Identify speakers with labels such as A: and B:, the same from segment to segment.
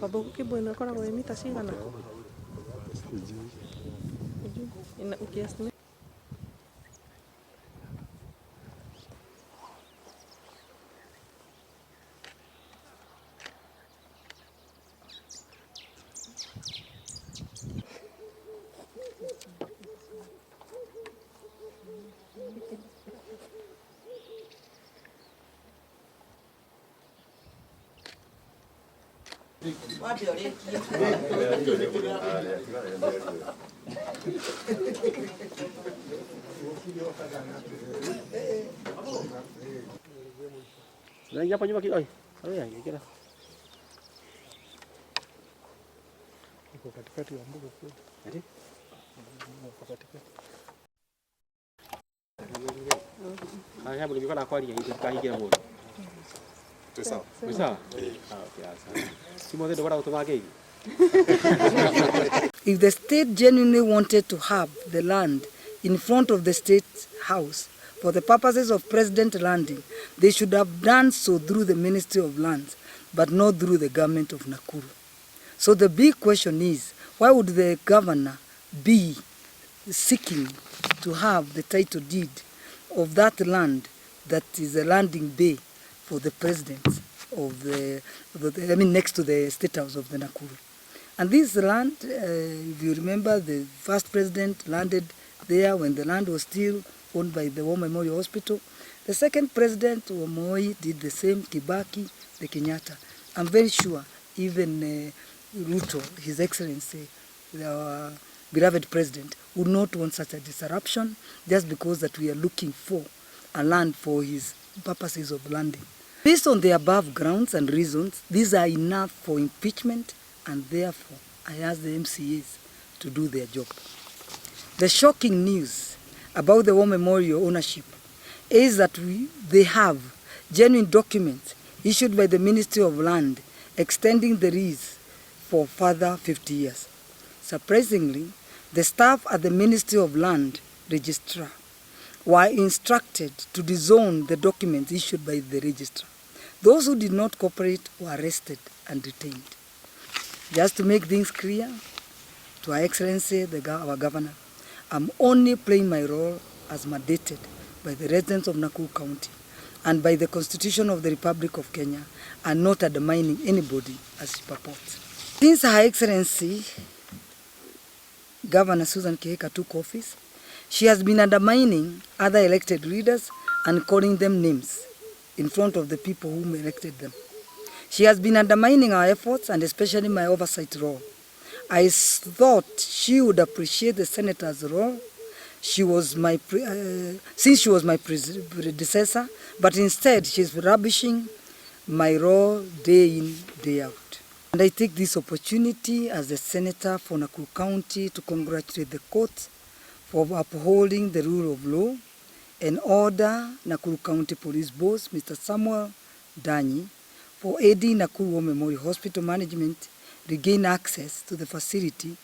A: Babu kibwena kora kwa mita cigana ina ukiestimate
B: Lagi apa juga oi? Oh ya, kira. Katikati ya mbuga kule. Ati? Katikati. Haya buli bikona kwali ya hizo kahigira moto.
C: Sawa.
B: Sawa? Okay, asante. Simone ndo bora utomake.
D: If the state genuinely wanted to have the land in front of the state house for the purposes of president landing, they should have done so through the Ministry of Lands, but not through the government of Nakuru. So the big question is, why would the governor be seeking to have the title deed of that land that is a landing bay for the president of next to the state house of the Nakuru? And this land, if you remember, the first president landed there when the land was still owned by the War Memorial Hospital. The second president, Moi, did the same, Kibaki, the Kenyatta. I'm very sure even Ruto, His Excellency, our beloved president, would not want such a disruption just because that we are looking for a land for his purposes of landing. Based on the above grounds and reasons, these are enough for impeachment, and therefore I ask the MCAs to do their job. The shocking news about the War Memorial ownership is that they have genuine documents issued by the Ministry of Land extending the lease for further 50 years. Surprisingly, the staff at the Ministry of Land Registrar were instructed to disown the documents issued by the registrar. Those who did not cooperate were arrested and detained. Just to make things clear to Her Excellency, our Governor, I'm only playing my role as mandated by the residents of Nakuru County and by the Constitution of the Republic of Kenya, and not undermining anybody as she purports. Since Her Excellency Governor Susan Kihika took office, she has been undermining other elected leaders and calling them names in front of the people who elected them. She has been undermining our efforts and especially my oversight role. I thought she would appreciate the senator's role. She was my since she was my predecessor, but instead she's rubbishing my role day in, day out. And I take this opportunity as the senator for Nakuru County to congratulate the court for upholding the rule of law and order Nakuru County Police Boss, Mr. Samuel Danyi, for aiding Nakuru War Memorial Hospital management regain access to the facility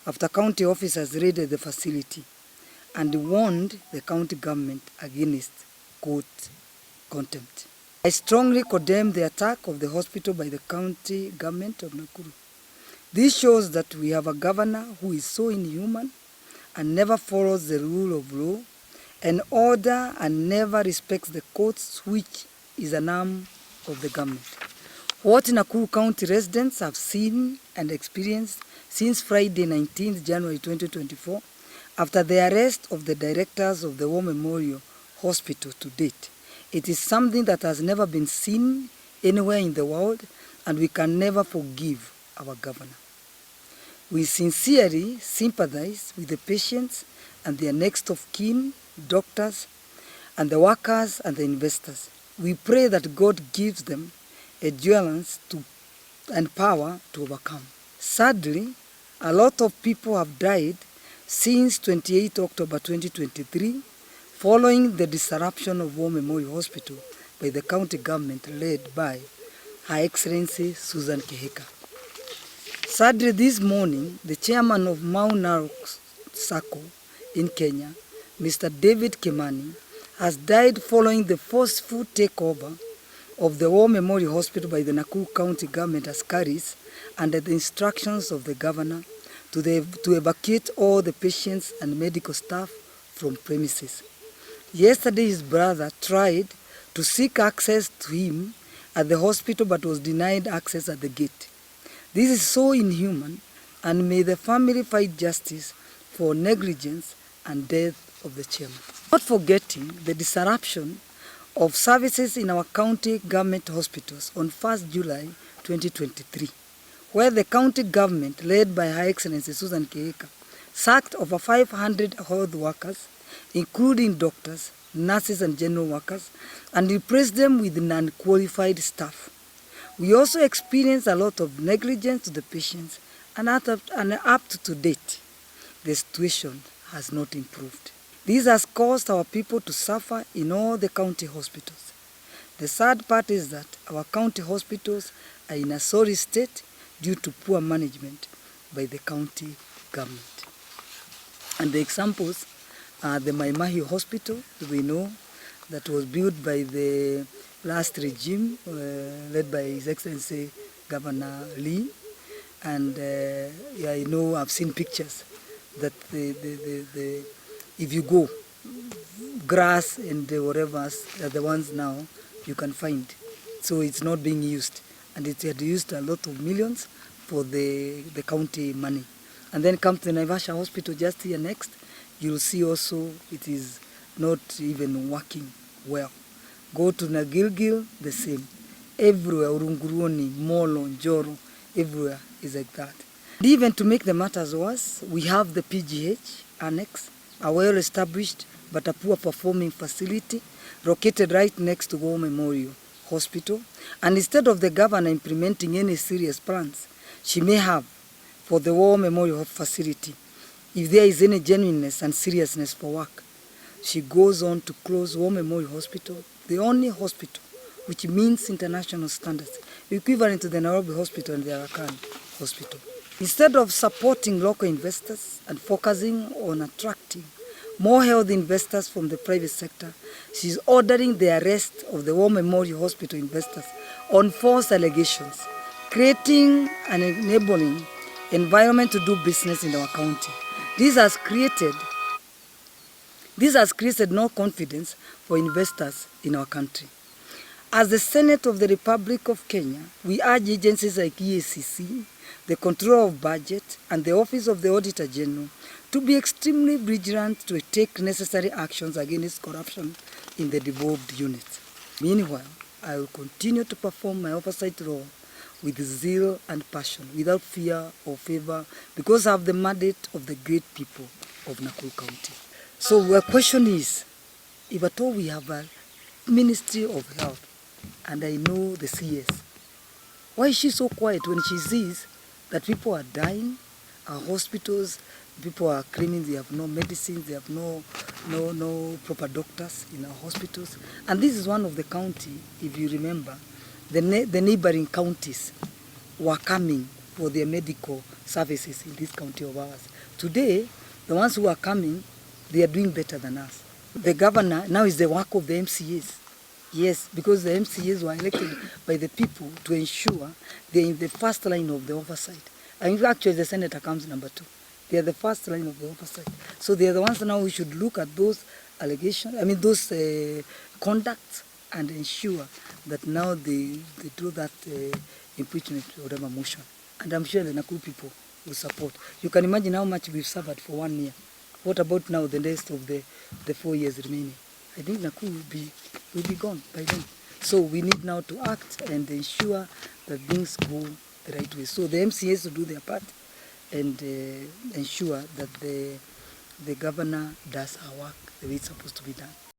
D: after county officers raided the facility and warned the county government against court contempt. I strongly condemn the attack of the hospital by the county government of Nakuru. This shows that we have a governor who is so inhuman and never follows the rule of law and order and never respects the courts, which is an arm of the government. What Nakuru County residents have seen and experienced since Friday 19th January 2024, after the arrest of the directors of the War Memorial hospital to date. It is something that has never been seen anywhere in the world, and we can never forgive our governor. We sincerely sympathize with the patients and their next of kin, doctors, and the workers and the investors. We pray that God gives them endurance and power to overcome. Sadly, a lot of people have died since 28 October 2023, following the disruption of War Memorial Hospital by the county government led by Her Excellency Susan Kihika. Sadly, this morning, the chairman of Mau Narok Sacco in Kenya, Mr. David Kimani, has died following the forceful takeover of the War Memorial Hospital by the Nakuru County government askaris under the instructions of the governor to evacuate all the patients and medical staff from premises. Yesterday, his brother tried to seek access to him at the hospital but was denied access at the gate. This is so inhuman, and may the family fight justice for negligence and death of the chairman. Not forgetting the disruption of services in our county government hospitals on 1st July 2023, where the county government, led by Her Excellency Susan Kihika, sacked over 500 health workers, including doctors, nurses and general workers, and replaced them with non-qualified staff. We also experienced a lot of negligence to the patients, and up to date, the situation has not improved. This has caused our people to suffer in all the county hospitals. The sad part is that our county hospitals are in a sorry state due to poor management by the county government. And the examples are the Maimahi Hospital, we know, that was built by the last regime, led by His Excellency Governor Lee. And yeah, I know, I've seen pictures that if you go, grass and whatever are the ones now you can find. So it's not being used. And it had used a lot of millions for the county money. And then come to the Naivasha Hospital just here next, you'll see also it is not even working well. Go to Nagilgil, the same. Everywhere, Urunguruoni, Molo, Njoro, everywhere is like that. And even to make the matters worse, we have the PGH annex, a well-established but a poor-performing facility located right next to War Memorial Hospital. And instead of the governor implementing any serious plans she may have for the War Memorial facility, if there is any genuineness and seriousness for work, she goes on to close War Memorial Hospital, the only hospital which means international standards, equivalent to the Nairobi Hospital and the Arakan Hospital. Instead of supporting local investors and focusing on attracting more health investors from the private sector, she's ordering the arrest of the War Memorial Hospital investors on false allegations, creating an enabling environment to do business in our county. This has created no confidence for investors in our country. As the Senate of the Republic of Kenya, we urge agencies like EACC, the Controller of Budget, and the Office of the Auditor General to be extremely vigilant to take necessary actions against corruption in the devolved units. Meanwhile, I will continue to perform my oversight role with zeal and passion, without fear or favor, because I have the mandate of the great people of Nakuru County. So the question is, if at all we have a Ministry of Health, and I know the CS, why is she so quiet when she sees that people are dying, our hospitals, people are claiming they have no medicines, they have no proper doctors in our hospitals. And this is one of the county, if you remember, the neighboring counties were coming for their medical services in this county of ours. Today, the ones who are coming, they are doing better than us. The governor, now is the work of the MCAs. Yes, because the MCAs were elected by the people to ensure they're in the first line of the oversight. And actually the senator comes number 2. They are the first line of the oversight. So they are the ones now we should look at those allegations, those conducts, and ensure that now they do that impeachment or whatever motion. And I'm sure the Nakuru people will support. You can imagine how much we've suffered for 1 year. What about now the rest of the 4 years remaining? I think Nakuru will be gone by then. So we need now to act and ensure that things go the right way. So the MCAs to do their part and ensure that the governor does her work the way it's supposed to be done.